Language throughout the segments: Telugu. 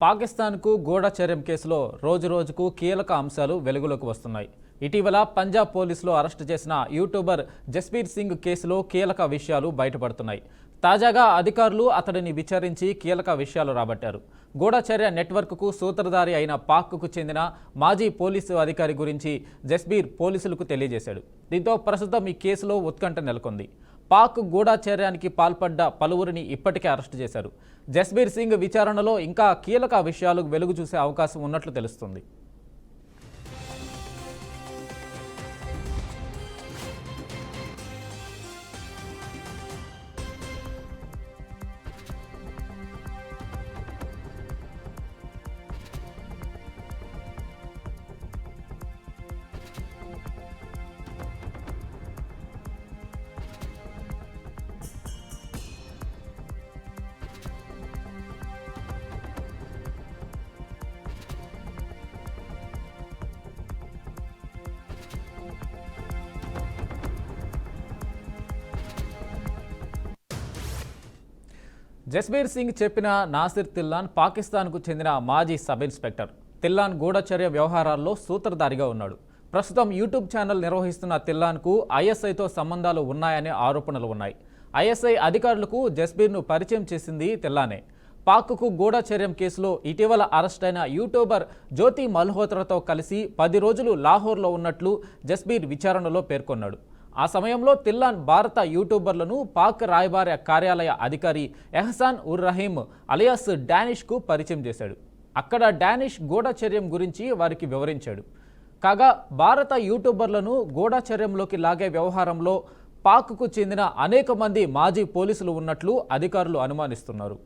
పాకిస్తాన్కు గూఢచర్యం కేసులో రోజురోజుకు కీలక అంశాలు వెలుగులోకి వస్తున్నాయి. ఇటీవల పంజాబ్ పోలీసులు అరెస్టు చేసిన యూట్యూబర్ జస్బీర్ సింగ్ కేసులో కీలక విషయాలు బయటపడుతున్నాయి. తాజాగా అధికారులు అతడిని విచారించి కీలక విషయాలు రాబట్టారు. గూఢచర్య నెట్వర్క్కు సూత్రధారి అయిన పాక్కు చెందిన మాజీ పోలీసు అధికారి గురించి జస్బీర్ పోలీసులకు తెలియజేశాడు. దీంతో ప్రస్తుతం ఈ కేసులో ఉత్కంఠ నెలకొంది. పాక్ గూఢచర్యానికి పాల్పడ్డ పలువురిని ఇప్పటికే అరెస్టు చేశారు. జస్బీర్ సింగ్ విచారణలో ఇంకా కీలక విషయాలు వెలుగు చూసే అవకాశం ఉన్నట్లు తెలుస్తుంది. జస్బీర్ సింగ్ చెప్పిన నాసిర్ తిల్లాన్ పాకిస్తాన్కు చెందిన మాజీ సబ్ ఇన్స్పెక్టర్. తిల్లాన్ గూఢచర్య వ్యవహారాల్లో సూత్రధారిగా ఉన్నాడు. ప్రస్తుతం యూట్యూబ్ ఛానల్ నిర్వహిస్తున్న తిల్లాన్కు ఐఎస్ఐతో సంబంధాలు ఉన్నాయనే ఆరోపణలు ఉన్నాయి. ఐఎస్ఐ అధికారులకు జస్బీర్ను పరిచయం చేసింది తిల్లానే. పాక్కు గూఢచర్యం కేసులో ఇటీవల అరెస్టైన యూట్యూబర్ జ్యోతి మల్హోత్రాతో కలిసి 10 రోజులు లాహోర్లో ఉన్నట్లు జస్బీర్ విచారణలో పేర్కొన్నాడు. ఆ సమయంలో తిల్లాన్ భారత యూట్యూబర్లను పాక్ రాయబార కార్యాలయ అధికారి ఎహ్సాన్ ఉర్ రహీం అలియాస్ డానిష్కు పరిచయం చేశాడు. అక్కడ డానిష్ గూఢచర్యం గురించి వారికి వివరించాడు. కాగా భారత యూట్యూబర్లను గూఢచర్యంలోకి లాగే వ్యవహారంలో పాక్కు చెందిన అనేక మంది మాజీ పోలీసులు ఉన్నట్లు అధికారులు అనుమానిస్తున్నారు.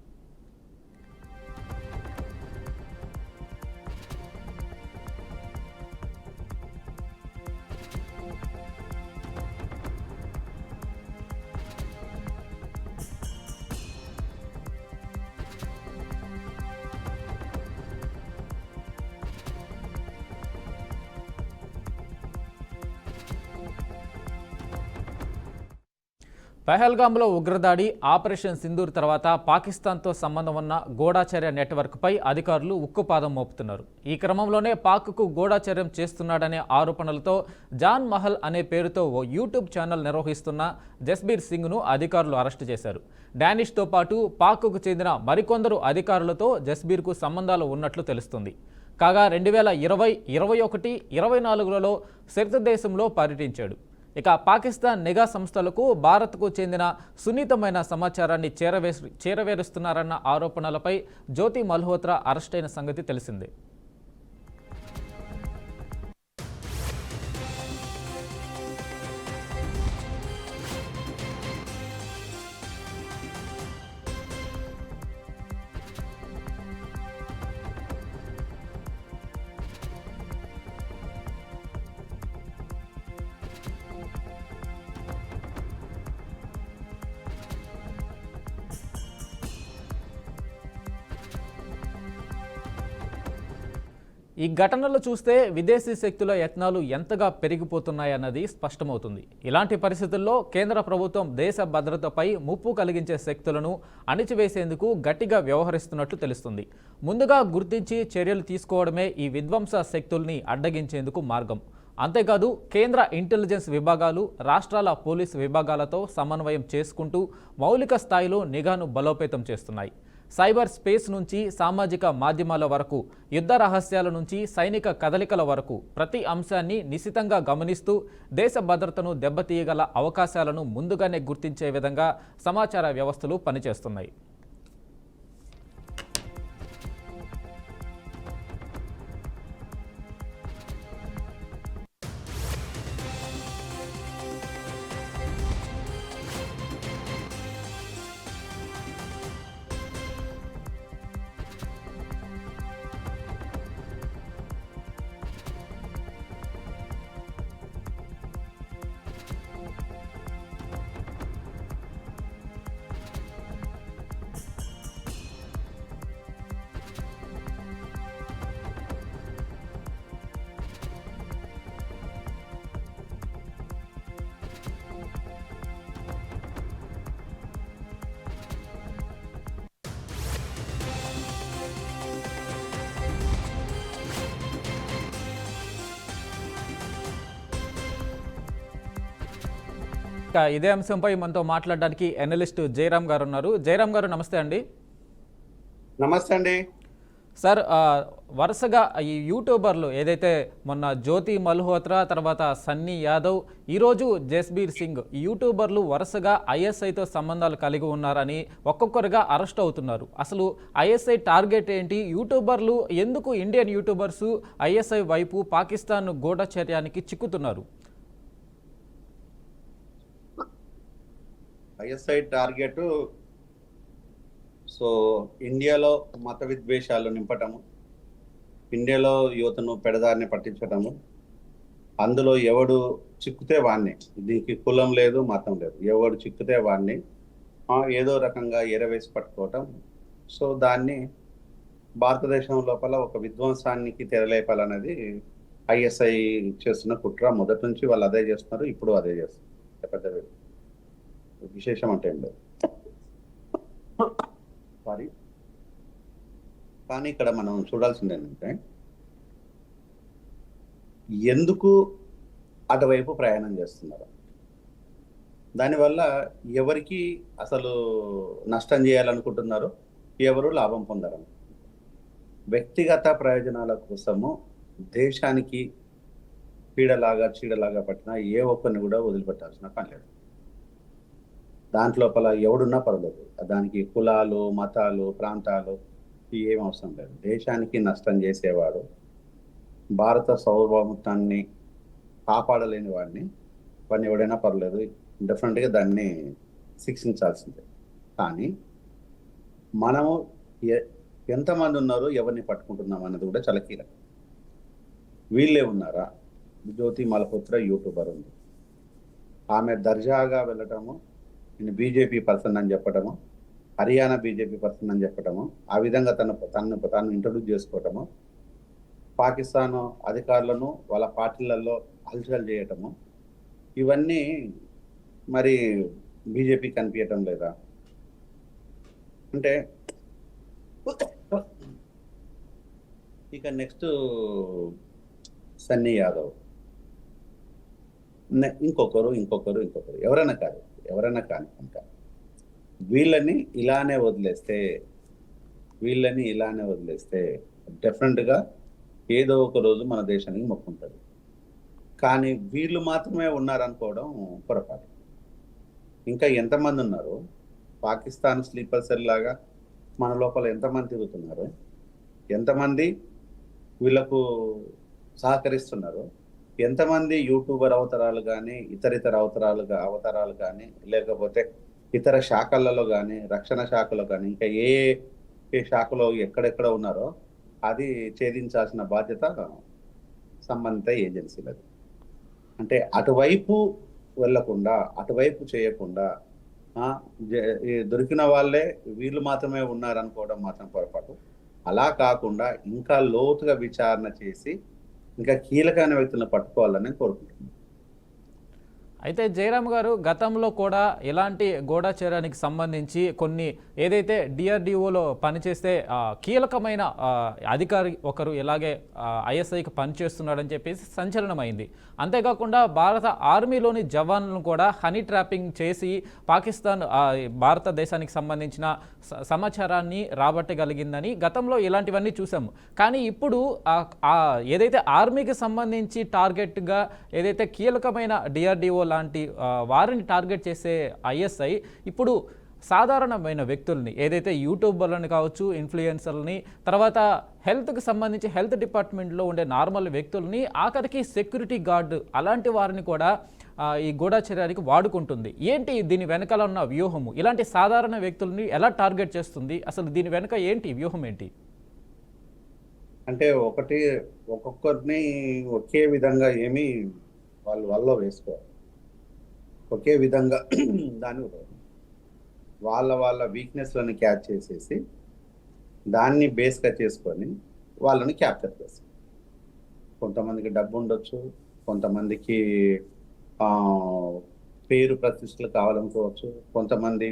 పహల్గామ్లో ఉగ్రదాడి, ఆపరేషన్ సింధూర్ తర్వాత పాకిస్తాన్తో సంబంధం ఉన్న గూఢచర్య నెట్వర్క్పై అధికారులు ఉక్కుపాదం మోపుతున్నారు. ఈ క్రమంలోనే పాక్కు గూఢచర్యం చేస్తున్నాడనే ఆరోపణలతో జాన్ మహల్ అనే పేరుతో ఓ యూట్యూబ్ ఛానల్ నిర్వహిస్తున్న జస్బీర్ సింగ్ను అధికారులు అరెస్టు చేశారు. డానిష్తో పాటు పాక్కు చెందిన మరికొందరు అధికారులతో జస్బీర్కు సంబంధాలు ఉన్నట్లు తెలుస్తుంది. కాగా 2020, 21, 24లలో శక్తి దేశంలో పర్యటించాడు. ఇక పాకిస్తాన్ నిఘా సంస్థలకు భారత్కు చెందిన సున్నితమైన సమాచారాన్ని చేరవేరుస్తున్నారన్న ఆరోపణలపై జ్యోతి మల్హోత్రా అరెస్టైన సంగతి తెలిసిందే. ఈ ఘటనలు చూస్తే విదేశీ శక్తుల యత్నాలు ఎంతగా పెరిగిపోతున్నాయన్నది స్పష్టమవుతుంది. ఇలాంటి పరిస్థితుల్లో కేంద్ర ప్రభుత్వం దేశ భద్రతపై ముప్పు కలిగించే శక్తులను అణిచివేసేందుకు గట్టిగా వ్యవహరిస్తున్నట్లు తెలుస్తుంది. ముందుగా గుర్తించి చర్యలు తీసుకోవడమే ఈ విధ్వంస శక్తుల్ని అడ్డగించేందుకు మార్గం. అంతేకాదు కేంద్ర ఇంటెలిజెన్స్ విభాగాలు, రాష్ట్రాల పోలీసు విభాగాలతో సమన్వయం చేసుకుంటూ మౌలిక స్థాయిలో నిఘాను బలోపేతం చేస్తున్నాయి. సైబర్ స్పేస్ నుంచి సామాజిక మాధ్యమాల వరకు, యుద్ధ రహస్యాల నుంచి సైనిక కదలికల వరకు ప్రతి అంశాన్ని నిశితంగా గమనిస్తూ దేశ భద్రతను దెబ్బతీయగల అవకాశాలను ముందుగానే గుర్తించే విధంగా సమాచార వ్యవస్థలు పనిచేస్తున్నాయి. ఇక ఇదే అంశంపై మనతో మాట్లాడడానికి ఎనలిస్ట్ జయరామ్ గారు ఉన్నారు. జయరామ్ గారు నమస్తే అండి. నమస్తే అండి. సార్, వరుసగా ఈ యూట్యూబర్లు ఏదైతే మొన్న జ్యోతి మల్హోత్రా, తర్వాత సన్నీ యాదవ్, ఈరోజు జస్బీర్ సింగ్, ఈ యూట్యూబర్లు వరుసగా ఐఎస్ఐతో సంబంధాలు కలిగి ఉన్నారని ఒక్కొక్కరుగా అరెస్ట్ అవుతున్నారు. అసలు ఐఎస్ఐ టార్గెట్ ఏంటి? యూట్యూబర్లు ఎందుకు, ఇండియన్ యూట్యూబర్సు ఐఎస్ఐ వైపు పాకిస్తాన్ గూఢచర్యానికి చిక్కుతున్నారు? ఐఎస్ఐ టార్గెట్ ఇండియాలో మత విద్వేషాలు నింపటము, ఇండియాలో యువతను పెడదారిని పట్టించటము, అందులో ఎవడు చిక్కుతే వాడిని, దీనికి కులం లేదు మతం లేదు, ఎవడు చిక్కుతే వాడిని ఏదో రకంగా ఎరవేసి పట్టుకోవటం. దాన్ని భారతదేశం లోపల ఒక విధ్వంసానికి తెరలేపాలనేది ఐఎస్ఐ చేస్తున్న కుట్ర. మొదటి నుంచి వాళ్ళు అదే చేస్తున్నారు, ఇప్పుడు అదే చేస్తున్నారు. పెద్ద విశేషం అంటే ఏం లేదు. సారీ, కానీ ఇక్కడ మనం చూడాల్సింది ఏంటంటే ఎందుకు అటువైపు ప్రయాణం చేస్తున్నారు, దానివల్ల ఎవరికి అసలు నష్టం చేయాలనుకుంటున్నారు, ఎవరు లాభం పొందారు. వ్యక్తిగత ప్రయోజనాల కోసము దేశానికి చీడలాగా పట్టిన ఏ ఒక్కరిని కూడా వదిలిపెట్టాల్సిన పని లేదు. దాంట్లోపల ఎవడున్నా పర్లేదు, దానికి కులాలు, మతాలు, ప్రాంతాలు ఏం అవసరం లేదు. దేశానికి నష్టం చేసేవాడు, భారత సార్వభౌమత్వాన్ని కాపాడలేని వాడిని ఎవడైనా పర్లేదు, డెఫినెట్గా దాన్ని శిక్షించాల్సిందే. కానీ మనము ఎంతమంది ఉన్నారు, ఎవరిని పట్టుకుంటున్నాం అన్నది కూడా చాలా కీలకం. వీళ్ళే ఉన్నారా? జ్యోతి మల్హోత్రా యూట్యూబర్ ఉంది, ఆమె దర్జాగా వెళ్ళటము, నేను బీజేపీ పర్సన్ అని చెప్పటము, హర్యానా బీజేపీ పర్సన్ అని చెప్పటము, ఆ విధంగా తను ఇంట్రొడ్యూస్ చేసుకోవటము, పాకిస్తాన్ అధికారులను వాళ్ళ పార్టీలలో హల్చల్ చేయటము, ఇవన్నీ మరి బీజేపీ కనిపించటం లేదా అంటే? ఇక నెక్స్ట్ సన్నీ యాదవ్, ఇంకొకరు ఎవరైనా కాని కనుక వీళ్ళని ఇలానే వదిలేస్తే డెఫినెట్గా ఏదో ఒక రోజు మన దేశానికి మొక్కుంటుంది. కానీ వీళ్ళు మాత్రమే ఉన్నారనుకోవడం పొరపాటు. ఇంకా ఎంతమంది ఉన్నారు? పాకిస్తాన్ స్లీపర్ సెల్ లాగా మన లోపల ఎంతమంది తిరుగుతున్నారు, ఎంతమంది వీళ్ళకు సహకరిస్తున్నారు, ఎంతమంది యూట్యూబర్ అవతారాలు కానీ, ఇతర అవతారాలు కానీ, లేకపోతే ఇతర శాఖలలో కానీ, రక్షణ శాఖలో కానీ, ఇంకా ఏ శాఖలో ఎక్కడెక్కడ ఉన్నారో అది ఛేదించాల్సిన బాధ్యత సంబంధిత ఏజెన్సీలది. అంటే అటువైపు వెళ్లకుండా, అటువైపు చేయకుండా దొరికిన వాళ్ళే వీళ్ళు మాత్రమే ఉన్నారనుకోవడం మాత్రం పొరపాటు. అలా కాకుండా ఇంకా లోతుగా విచారణ చేసి ఇంకా కీలకమైన వ్యక్తులను పట్టుకోవాలని కోరుకుంటున్నాను. అయితే జయరామ్ గారు, గతంలో కూడా ఇలాంటి గూఢచర్యానికి సంబంధించి కొన్ని ఏదైతే డిఆర్డిఓలో పనిచేస్తే కీలకమైన అధికారి ఒకరు ఇలాగే ఐఎస్ఐకి పనిచేస్తున్నాడని చెప్పేసి సంచలనమైంది. అంతేకాకుండా భారత ఆర్మీలోని జవాన్లను కూడా హనీ ట్రాపింగ్ చేసి పాకిస్తాన్ భారతదేశానికి సంబంధించిన సమాచారాన్ని రాబట్టగలిగిందని గతంలో ఇలాంటివన్నీ చూసాము. కానీ ఇప్పుడు ఏదైతే ఆర్మీకి సంబంధించి టార్గెట్గా ఏదైతే కీలకమైన డిఆర్డిఓ లాంటి వారిని టార్గెట్ చేసే ఐఎస్ఐ ఇప్పుడు సాధారణమైన వ్యక్తుల్ని, ఏదైతే యూట్యూబర్లని కావచ్చు, ఇన్ఫ్లుయెన్సర్లని, తర్వాత హెల్త్కి సంబంధించి హెల్త్ డిపార్ట్మెంట్లో ఉండే నార్మల్ వ్యక్తుల్ని, ఆఖరికి సెక్యూరిటీ గార్డు అలాంటి వారిని కూడా ఈ గూఢచర్యానికి వాడుకుంటుంది. ఏంటి దీని వెనకాల ఉన్న వ్యూహము? ఇలాంటి సాధారణ వ్యక్తుల్ని ఎలా టార్గెట్ చేస్తుంది? అసలు దీని వెనక ఏంటి వ్యూహం ఏంటి? అంటే ఒక్కొక్కరిని ఒకే విధంగా ఏమీ వాళ్ళు వేసుకోవాలి. ఒకే విధంగా దాన్ని వాళ్ళ వీక్నెస్లను క్యాచ్ చేసేసి దాన్ని బేస్గా చేసుకొని వాళ్ళని క్యాప్చర్ చేస్తారు. కొంతమందికి డబ్బు ఉండొచ్చు, కొంతమందికి పేరు ప్రతిష్టలు కావాలనుకోవచ్చు, కొంతమంది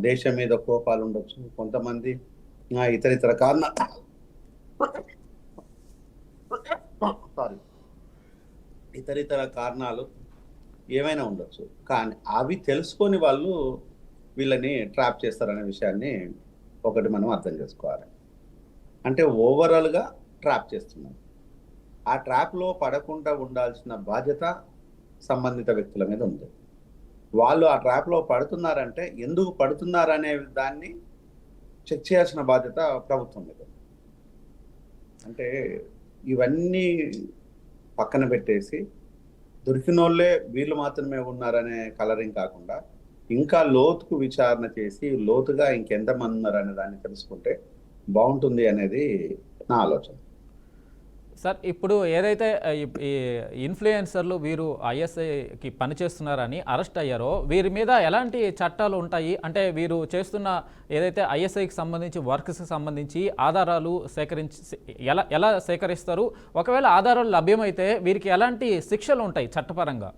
దేశం మీద కోపాలు ఉండొచ్చు, కొంతమంది ఇతర కారణాలు ఏమైనా ఉండొచ్చు. కానీ అవి తెలుసుకొని వాళ్ళు వీళ్ళని ట్రాప్ చేస్తారనే విషయాన్ని ఒకటి మనం అర్థం చేసుకోవాలి. అంటే ఓవరాల్‌గా ట్రాప్ చేస్తున్నారు. ఆ ట్రాప్‌లో పడకుండా ఉండాల్సిన బాధ్యత సంబంధిత వ్యక్తుల మీద ఉంది. వాళ్ళు ఆ ట్రాప్‌లో పడుతున్నారంటే ఎందుకు పడుతున్నారనే దాన్ని చెక్ చేయాల్సిన బాధ్యత ప్రభుత్వం మీద ఉంది. అంటే ఇవన్నీ పక్కన పెట్టేసి దొరికినోళ్ళే వీళ్ళు మాత్రమే ఉన్నారనే కలరింగ్ కాకుండా ఇంకా లోతుకు విచారణ చేసి లోతుగా ఇంకెంతమంది ఉన్నారనే దాన్ని తెలుసుకుంటే బాగుంటుంది అనేది నా ఆలోచన. సార్ ఇప్పుడు ఏదైతే ఈ ఇన్ఫ్లుయెన్సర్లు వీరు ఐఎస్ఐకి పనిచేస్తున్నారని అరెస్ట్ అయ్యారో వీరి మీద ఎలాంటి చట్టాలు ఉంటాయి? అంటే వీరు చేస్తున్న ఏదైతే ఐఎస్ఐకి సంబంధించి వర్క్స్కి సంబంధించి ఆధారాలు ఎలా సేకరిస్తారు? ఒకవేళ ఆధారాలు లభ్యమైతే వీరికి ఎలాంటి శిక్షలు ఉంటాయి చట్టపరంగా?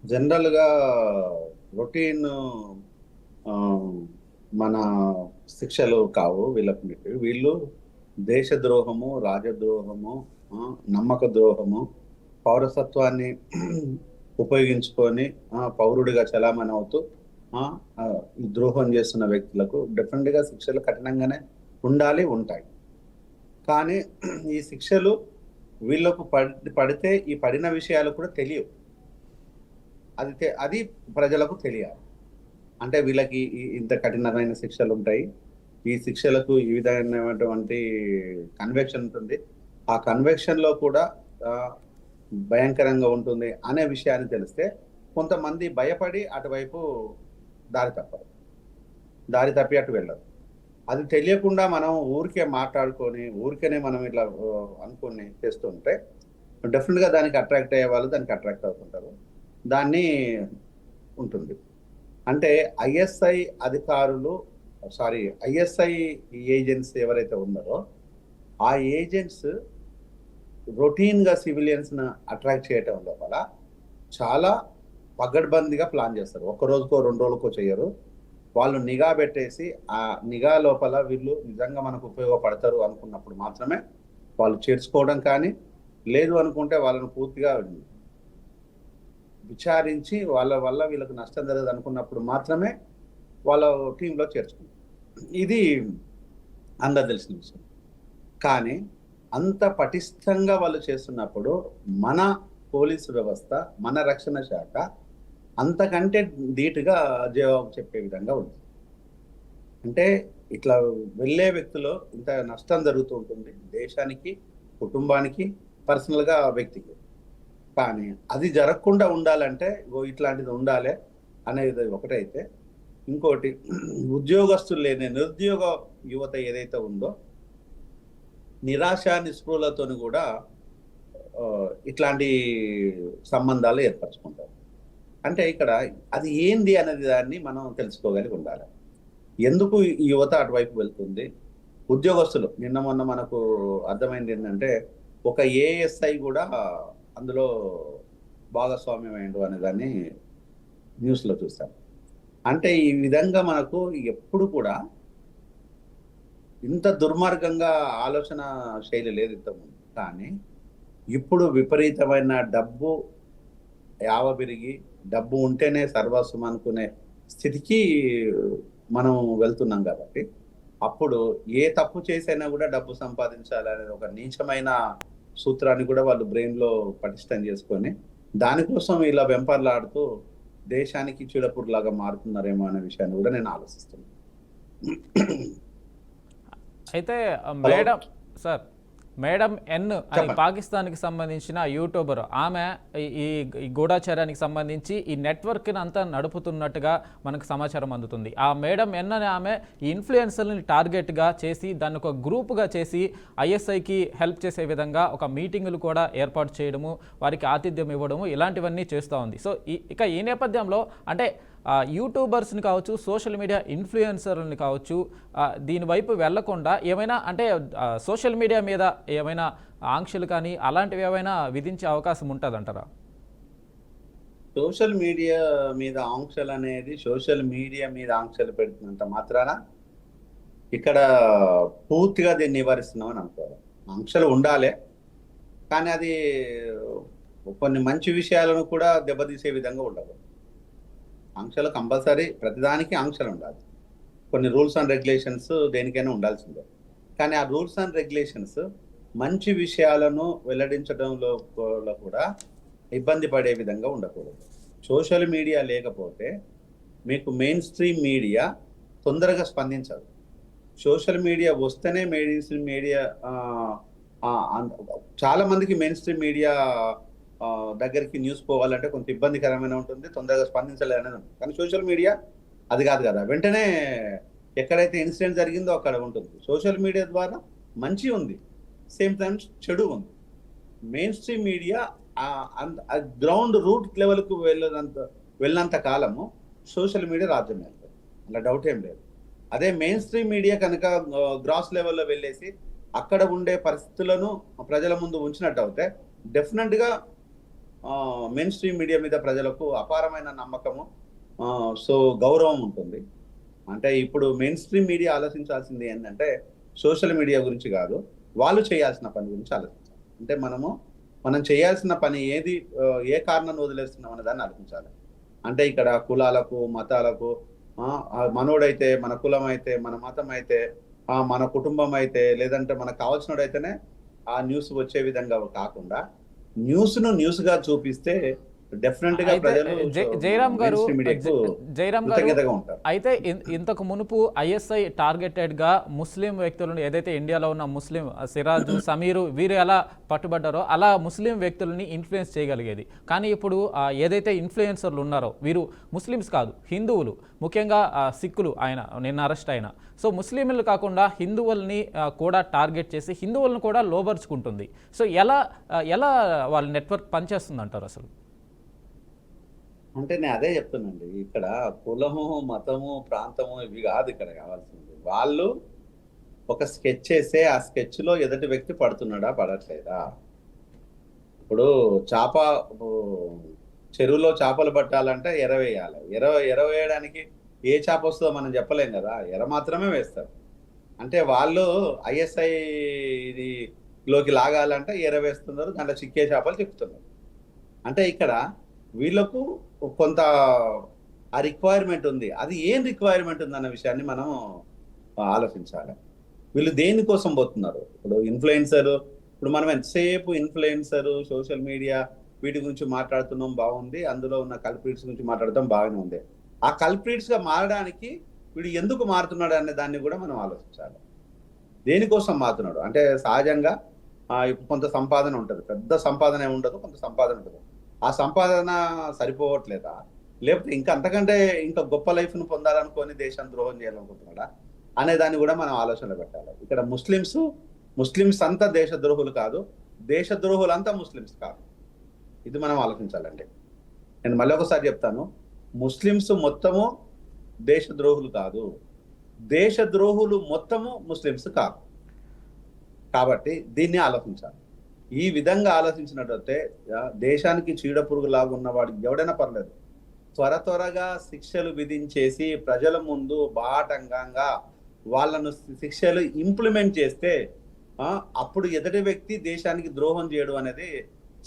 జనరల్‌గా రొటీన్ మన శిక్షలు కావు వీళ్ళకి. వీళ్ళు దేశద్రోహము, రాజద్రోహము, నమ్మక ద్రోహము, పౌరసత్వాన్ని ఉపయోగించుకొని పౌరుడిగా చలామణి అవుతూ ఈ ద్రోహం చేస్తున్న వ్యక్తులకు డెఫినెట్‌గా శిక్షలు కఠినంగానే ఉండాలి, ఉంటాయి. కానీ ఈ శిక్షలు వీళ్ళకు పడితే ఈ పడిన విషయాలు కూడా తెలియవు. అది ప్రజలకు తెలియాలి. అంటే వీళ్ళకి ఇంత కఠినమైన శిక్షలు ఉంటాయి, ఈ శిక్షలకు ఈ విధమైనటువంటి కన్వెక్షన్ ఉంటుంది, ఆ కన్వెక్షన్లో కూడా భయంకరంగా ఉంటుంది అనే విషయాన్ని తెలిస్తే కొంతమంది భయపడి అటువైపు దారి తప్పి అటు వెళ్ళరు. అది తెలియకుండా మనం ఊరికే మాట్లాడుకొని ఊరికేనే మనం ఇట్లా అనుకుని చేస్తుంటే డెఫినెట్గా దానికి అట్రాక్ట్ అయ్యే వాళ్ళు దానికి అట్రాక్ట్ అవుతుంటారు. దాన్ని ఉంటుంది. అంటే ఐఎస్ఐ ఏజెంట్స్ ఎవరైతే ఉన్నారో ఆ ఏజెంట్స్ రొటీన్గా సివిలియన్స్ని అట్రాక్ట్ చేయటం లోపల చాలా పగడ్బందీగా ప్లాన్ చేస్తారు. ఒక్క రోజుకో 2 రోజులకో చేయరు. వాళ్ళు నిఘా పెట్టేసి ఆ నిఘా లోపల వీళ్ళు నిజంగా మనకు ఉపయోగపడతారు అనుకున్నప్పుడు మాత్రమే వాళ్ళు చేర్చుకోవడం, కానీ లేదు అనుకుంటే వాళ్ళని పూర్తిగా విచారించి వాళ్ళ వల్ల వీళ్ళకు నష్టం జరగదు అనుకున్నప్పుడు మాత్రమే వాళ్ళ టీంలో చేర్చుకుంటారు. ఇది అందరు తెలిసిన విషయం. కానీ అంత పటిష్టంగా వాళ్ళు చేస్తున్నప్పుడు మన పోలీసు వ్యవస్థ, మన రక్షణ శాఖ అంతకంటే ధీటుగా జవాబు చెప్పే విధంగా ఉంది. అంటే ఇట్లా వెళ్ళే వ్యక్తిలో ఇంత నష్టం జరుగుతూ ఉంటుంది దేశానికి, కుటుంబానికి, పర్సనల్గా వ్యక్తికి. కానీ అది జరగకుండా ఉండాలంటే ఇట్లాంటిది ఉండాలి అనేది ఒకటైతే, ఇంకోటి ఉద్యోగస్తులు లేని నిరుద్యోగ యువత ఏదైతే ఉందో నిరాశ నిస్పృహలతో కూడా ఇట్లాంటి సంబంధాలు ఏర్పరచుకుంటారు. అంటే ఇక్కడ అది ఏంది అనేది దాన్ని మనం తెలుసుకోగలిగి ఉండాలి. ఎందుకు ఈ యువత అటువైపు వెళ్తుంది? ఉద్యోగస్తులు నిన్న మొన్న మనకు అర్థమైంది ఏంటంటే ఒక ఏఎస్ఐ కూడా అందులో భాగస్వామ్యం అయిండు అనే దాన్ని న్యూస్లో చూస్తాం. అంటే ఈ విధంగా మనకు ఎప్పుడు కూడా ఇంత దుర్మార్గంగా ఆలోచన శైలి లేదు ఇంతకుముందు. కానీ ఇప్పుడు విపరీతమైన డబ్బు యావబెరిగి డబ్బు ఉంటేనే సర్వస్వం అనుకునే స్థితికి మనం వెళ్తున్నాం. కాబట్టి అప్పుడు ఏ తప్పు చేసైనా కూడా డబ్బు సంపాదించాలనే ఒక నీచమైన సూత్రాన్ని కూడా వాళ్ళు బ్రెయిన్లో పటిష్టం చేసుకొని దానికోసం ఇలా వెంపర్లాడుతూ దేశానికి చీడపురులాగా మారుతున్నారేమో అనే విషయాన్ని కూడా నేను ఆలోచిస్తున్నాను. అయితే మేడం ఎన్ అని పాకిస్తాన్కి సంబంధించిన యూట్యూబర్ ఆమె ఈ గూఢాచారానికి సంబంధించి ఈ నెట్వర్క్ని అంతా నడుపుతున్నట్టుగా మనకు సమాచారం అందుతుంది. ఆ మేడం ఎన్ అనే ఆమె ఈ ఇన్ఫ్లుయెన్సర్ని టార్గెట్గా చేసి దాన్ని ఒక గ్రూప్గా చేసి ఐఎస్ఐకి హెల్ప్ చేసే విధంగా ఒక మీటింగులు కూడా ఏర్పాటు చేయడము, వారికి ఆతిథ్యం ఇవ్వడము, ఇలాంటివన్నీ చేస్తూ ఉంది. సో ఇక ఈ నేపథ్యంలో అంటే యూట్యూబర్స్ని కావచ్చు, సోషల్ మీడియా ఇన్ఫ్లుయెన్సర్ని కావచ్చు, దీనివైపు వెళ్లకుండా ఏమైనా అంటే సోషల్ మీడియా మీద ఏమైనా ఆంక్షలు కానీ అలాంటివి ఏమైనా విధించే అవకాశం ఉంటుందంటారా? సోషల్ మీడియా మీద ఆంక్షలు అనేది సోషల్ మీడియా మీద ఆంక్షలు పెడుతున్నంత మాత్రాన ఇక్కడ పూర్తిగా దీన్ని నివారిస్తున్నామని అనుకోవాలి. ఆంక్షలు ఉండాలి, కానీ అది కొన్ని మంచి విషయాలను కూడా దెబ్బతీసే విధంగా ఉండకూడదు. ఆంక్షలు కంపల్సరీ, ప్రతిదానికి ఆంక్షలు ఉండాలి. కొన్ని రూల్స్ అండ్ రెగ్యులేషన్స్ దేనికైనా ఉండాల్సిందే. కానీ ఆ రూల్స్ అండ్ రెగ్యులేషన్స్ మంచి విషయాలను వెల్లడించడంలో కూడా ఇబ్బంది పడే విధంగా ఉండకూడదు. సోషల్ మీడియా లేకపోతే మీకు మెయిన్ స్ట్రీమ్ మీడియా తొందరగా స్పందించదు. సోషల్ మీడియా వస్తేనే మెయిన్ స్ట్రీమ్ మీడియా చాలా మందికి మెయిన్ స్ట్రీమ్ మీడియా దగ్గరికి న్యూస్ పోవాలంటే కొంత ఇబ్బందికరమైన ఉంటుంది, తొందరగా స్పందించలేదని ఉంటుంది. కానీ సోషల్ మీడియా అది కాదు కదా, వెంటనే ఎక్కడైతే ఇన్సిడెంట్ జరిగిందో అక్కడ ఉంటుంది. సోషల్ మీడియా ద్వారా మంచి ఉంది, సేమ్ టైమ్స్ చెడు ఉంది. Mainstream media ground root లెవెల్కు వెళ్ళినంత కాలము సోషల్ మీడియా రాజ్యం వెళ్తుంది, అలా డౌట్ ఏం లేదు. అదే మెయిన్ స్ట్రీమ్ మీడియా కనుక గ్రాస్ లెవెల్లో వెళ్ళేసి అక్కడ ఉండే పరిస్థితులను ప్రజల ముందు ఉంచినట్టు అయితే డెఫినెట్గా మెయిన్ స్ట్రీమ్ మీడియా మీద ప్రజలకు అపారమైన నమ్మకము, సో గౌరవం ఉంటుంది. అంటే ఇప్పుడు మెయిన్ స్ట్రీమ్ మీడియా ఆలోచించాల్సింది ఏంటంటే సోషల్ మీడియా గురించి కాదు, వాళ్ళు చేయాల్సిన పని గురించి ఆలోచించాలి. అంటే మనం చేయాల్సిన పని ఏది, ఏ కారణాన్ని వదిలేస్తున్నాం అనే దాన్ని ఆలోచించాలి. అంటే ఇక్కడ కులాలకు, మతాలకు, మనోడైతే మన కులం అయితే, మన మతం అయితే, మన కుటుంబం అయితే, లేదంటే మనకు కావాల్సినోడైతేనే ఆ న్యూస్ వచ్చే విధంగా కాకుండా న్యూస్ గా చూపిస్తే డెఫినెట్ గా ప్రజలు జయరామ్ గారు ఉంటారు. అయితే ఇంతకు మునుపు ఐఎస్ఐ టార్గెటెడ్ గా ముస్లిం వ్యక్తులను, ఏదైతే ఇండియాలో ఉన్న ముస్లిం సిరాజ్, సమీరు వీరు ఎలా పట్టుబడ్డారో అలా ముస్లిం వ్యక్తులని ఇన్ఫ్లుయెన్స్ చేయగలిగేది. కానీ ఇప్పుడు ఏదైతే ఇన్ఫ్లుయెన్సర్లు ఉన్నారో వీరు ముస్లిమ్స్ కాదు, హిందువులు, ముఖ్యంగా సిక్కులు. ఆయన నిన్న అరెస్ట్ అయిన. సో ముస్లింలు కాకుండా హిందువుల్ని కూడా టార్గెట్ చేసి హిందువులను కూడా లోబర్చుకుంటుంది. సో ఎలా వాళ్ళ నెట్వర్క్ పనిచేస్తుంది అంటారు అసలు? అంటే నేను అదే చెప్తున్నానండి, ఇక్కడ కులము, మతము, ప్రాంతము ఇవి కాదు ఇక్కడ కావాల్సింది. వాళ్ళు ఒక స్కెచ్ చేస్తే ఆ స్కెచ్ లో ఎదుటి వ్యక్తి పడుతున్నాడా పడట్లేదా. ఇప్పుడు చెరువులో చేపలు పట్టాలంటే ఎర వేయాలి. ఎర వేయడానికి ఏ చేప వస్తుందో మనం చెప్పలేం కదా, ఎర మాత్రమే వేస్తారు. అంటే వాళ్ళు ఐఎస్ఐ ఇది లోకి లాగాలంటే ఎర వేస్తున్నారు, దాంట్లో చిక్కే చేపలు చిక్కుతున్నారు. అంటే ఇక్కడ వీళ్ళకు కొంత ఆ రిక్వైర్మెంట్ ఉంది. అది ఏం రిక్వైర్మెంట్ ఉంది అన్న విషయాన్ని మనం ఆలోచించాలి. వీళ్ళు దేనికోసం పోతున్నారు? ఇప్పుడు ఇన్ఫ్లుయెన్సర్, ఇప్పుడు మనం ఎంతసేపు ఇన్ఫ్లుయెన్సర్, సోషల్ మీడియా వీటి గురించి మాట్లాడుతున్నాం, బాగుంది. అందులో ఉన్న కల్ప్రిట్స్ గురించి మాట్లాడటం బాగానే ఉంది. ఆ కల్ప్రిట్స్ గా మారడానికి వీడు ఎందుకు మారుతున్నాడు అనే దాన్ని కూడా మనం ఆలోచించాలి. దేనికోసం మారుతున్నాడు అంటే సహజంగా కొంత సంపాదన ఉంటుంది, పెద్ద సంపాదన ఉండదు, కొంత సంపాదన ఉంటుంది. ఆ సంపాదన సరిపోవట్లేదా, లేకపోతే ఇంకా అంతకంటే ఇంకా గొప్ప లైఫ్ను పొందాలనుకొని దేశాన్ని ద్రోహం చేయాలనుకుంటున్నాడా అనే దాన్ని కూడా మనం ఆలోచనలో పెట్టాలి. ఇక్కడ ముస్లిమ్స్ అంతా దేశద్రోహులు కాదు, దేశద్రోహులంతా ముస్లిమ్స్ కాదు. ఇది మనం ఆలోచించాలండి. నేను మళ్ళీ ఒకసారి చెప్తాను, ముస్లిమ్స్ మొత్తము దేశద్రోహులు కాదు, దేశద్రోహులు మొత్తము ముస్లిమ్స్ కాదు. కాబట్టి దీన్ని ఆలోచించాలి. ఈ విధంగా ఆలోచించినట్లయితే దేశానికి చీడపురుగు లాగా ఉన్నవాడికి ఎవడైనా పర్లేదు, త్వరగా శిక్షలు విధించేసి ప్రజల ముందు బాటంగా వాళ్ళను శిక్షలు ఇంప్లిమెంట్ చేస్తే అప్పుడు ఎదుటి వ్యక్తి దేశానికి ద్రోహం చేయడం అనేది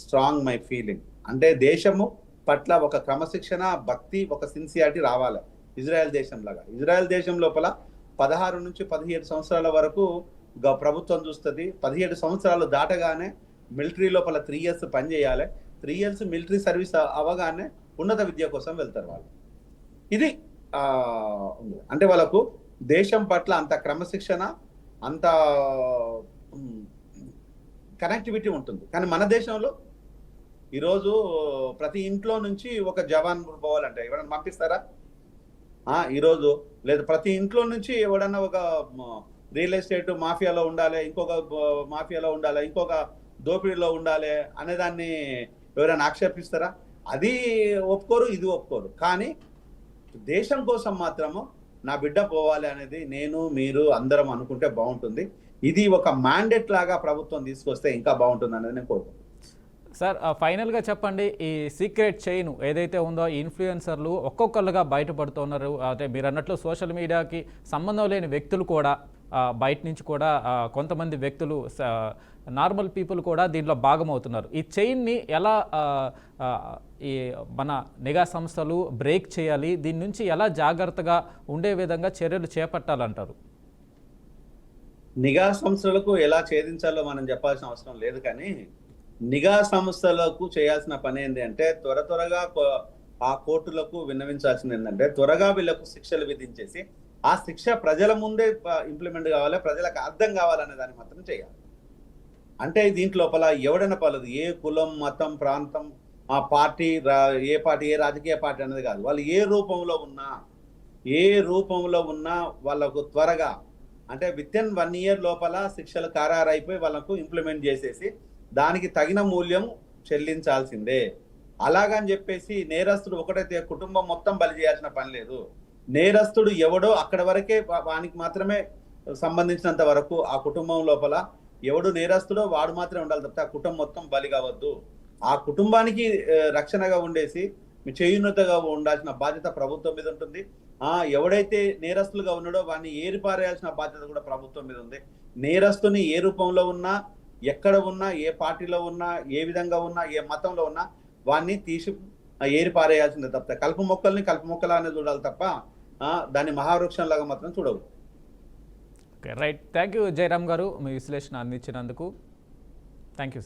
స్ట్రాంగ్ మై ఫీలింగ్. అంటే దేశము పట్ల ఒక క్రమశిక్షణ, భక్తి, ఒక సిన్సియారిటీ రావాలి. ఇజ్రాయెల్ దేశం లాగా, ఇజ్రాయెల్ దేశం లోపల 16 నుంచి 17 సంవత్సరాల వరకు ప్రభుత్వం చూస్తుంది. 17 సంవత్సరాలు దాటగానే మిలిటరీ లోపల 3 years పనిచేయాలి. 3 years మిలిటరీ సర్వీస్ అవగానే ఉన్నత విద్య కోసం వెళ్తారు వాళ్ళు. ఇది అంటే వాళ్ళకు దేశం పట్ల అంత క్రమశిక్షణ, అంత కనెక్టివిటీ ఉంటుంది. కానీ మన దేశంలో ఈరోజు ప్రతి ఇంట్లో నుంచి ఒక జవాన్ పోవాలంటే ఎవరైనా పంపిస్తారా? ఈరోజు లేదు, ప్రతి ఇంట్లో నుంచి ఎవడన్నా ఒక రియల్ ఎస్టేట్ మాఫియాలో ఉండాలి, ఇంకొక మాఫియాలో ఉండాలి, ఇంకొక దోపిడీలో ఉండాలి అనేదాన్ని ఎవరైనా ఆక్షేపిస్తారా? అది ఒప్పుకోరు, ఇది ఒప్పుకోరు. కానీ దేశం కోసం మాత్రము నా బిడ్డ పోవాలి అనేది నేను, మీరు అందరం అనుకుంటే బాగుంటుంది. ఇది ఒక మ్యాండేట్ లాగా ప్రభుత్వం తీసుకొస్తే ఇంకా బాగుంటుంది అనేది నేను కోరుకుంటున్నాను. సార్, ఫైనల్గా చెప్పండి, ఈ సీక్రెట్ చైన్ ఏదైతే ఉందో ఈ ఇన్ఫ్లుయెన్సర్లు ఒక్కొక్కరుగా బయటపడుతున్నారు. అంటే మీరు అన్నట్లు సోషల్ మీడియాకి సంబంధం లేని వ్యక్తులు కూడా బయట నుంచి కూడా కొంతమంది వ్యక్తులు నార్మల్ పీపుల్ కూడా దీంట్లో భాగమవుతున్నారు. ఈ చైన్ని ఎలా ఈ మన నిఘా సంస్థలు బ్రేక్ చేయాలి, దీని నుంచి ఎలా జాగ్రత్తగా ఉండే విధంగా చర్యలు చేపట్టాలంటారు? నిఘా సంస్థలకు ఎలా ఛేదించాలో మనం చెప్పాల్సిన అవసరం లేదు, కానీ నిఘా సంస్థలకు చేయాల్సిన పని ఏంటి అంటే త్వరగా ఆ కోర్టులకు విన్నవించాల్సింది ఏంటంటే త్వరగా వీళ్ళకు శిక్షలు విధించేసి ఆ శిక్ష ప్రజల ముందే ఇంప్లిమెంట్ కావాలి, ప్రజలకు అర్థం కావాలనే దాన్ని మాత్రం చేయాలి. అంటే దీంట్లోపల ఎవడైనా పర్లేదు, ఏ కులం, మతం, ప్రాంతం, ఆ పార్టీ, ఏ పార్టీ, ఏ రాజకీయ పార్టీ అనేది కాదు, వాళ్ళు ఏ రూపంలో ఉన్నా వాళ్ళకు త్వరగా అంటే వితిన్ 1 year లోపల శిక్షలు ఖరారైపోయి వాళ్ళకు ఇంప్లిమెంట్ చేసేసి దానికి తగిన మూల్యం చెల్లించాల్సిందే. అలాగని చెప్పేసి నేరస్తుడు ఒకటైతే కుటుంబం మొత్తం బలి చేయాల్సిన పని లేదు. నేరస్తుడు ఎవడో అక్కడ వరకే వానికి మాత్రమే సంబంధించినంత వరకు ఆ కుటుంబం లోపల ఎవడు నేరస్తుడో వాడు మాత్రమే ఉండాలి తప్ప ఆ కుటుంబం మొత్తం బలి కావద్దు. ఆ కుటుంబానికి రక్షణగా ఉండేసి చేయున్నతగా ఉండాల్సిన బాధ్యత ప్రభుత్వం మీద ఉంటుంది. ఎవడైతే నేరస్తులుగా ఉన్నాడో వాడిని ఏరిపారేయాల్సిన బాధ్యత కూడా ప్రభుత్వం మీద ఉంది. నేరస్తుని ఏ రూపంలో ఉన్నా, ఎక్కడ ఉన్నా, ఏ పార్టీలో ఉన్నా, ఏ విధంగా ఉన్నా, ఏ మతంలో ఉన్నా వాడిని తీసి ఏరిపారేయాల్సిందే తప్ప కలుపు మొక్కలానే చూడాలి తప్ప దాన్ని మహావృక్షంలాగా మాత్రం చూడవు. Okay, right. Thank you Jayaram గారు, మీ విశ్లేషణ అందించినందుకు. Thank you.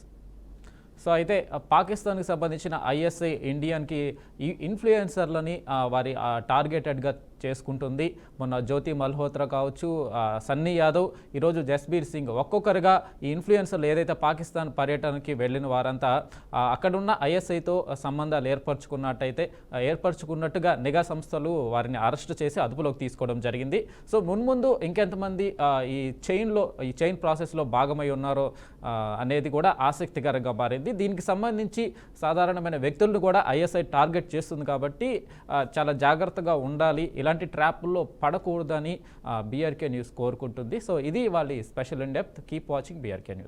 సో అయితే పాకిస్తాన్కి సంబంధించిన ఐఎస్ఐ ఇండియన్కి ఈ ఇన్ఫ్లుయెన్సర్లని వారి టార్గెటెడ్గా చేసుకుంటుంది. మొన్న జ్యోతి మల్హోత్రా కావచ్చు, సన్నీ యాదవ్, ఈరోజు జస్బీర్ సింగ్, ఒక్కొక్కరుగా ఈ ఇన్ఫ్లుయెన్సర్లు ఏదైతే పాకిస్తాన్ పర్యటనకి వెళ్ళిన వారంతా అక్కడున్న ఐఎస్ఐతో సంబంధాలు ఏర్పరచుకున్నట్టుగా నిఘా సంస్థలు వారిని అరెస్ట్ చేసి అదుపులోకి తీసుకోవడం జరిగింది. సో మున్ముందు ఇంకెంతమంది ఈ చైన్ ప్రాసెస్లో భాగమై ఉన్నారో అనేది కూడా ఆసక్తికరంగా మారింది. దీనికి సంబంధించి సాధారణమైన వ్యక్తులను కూడా ఐఎస్ఐ టార్గెట్ చేస్తుంది కాబట్టి చాలా జాగ్రత్తగా ఉండాలి, ఇలాంటి ట్రాప్ల్లో పడకూడదని బీఆర్కే న్యూస్ కోరుకుంటుంది. సో ఇది వాళ్ళ special in depth. Keep watching BRK news.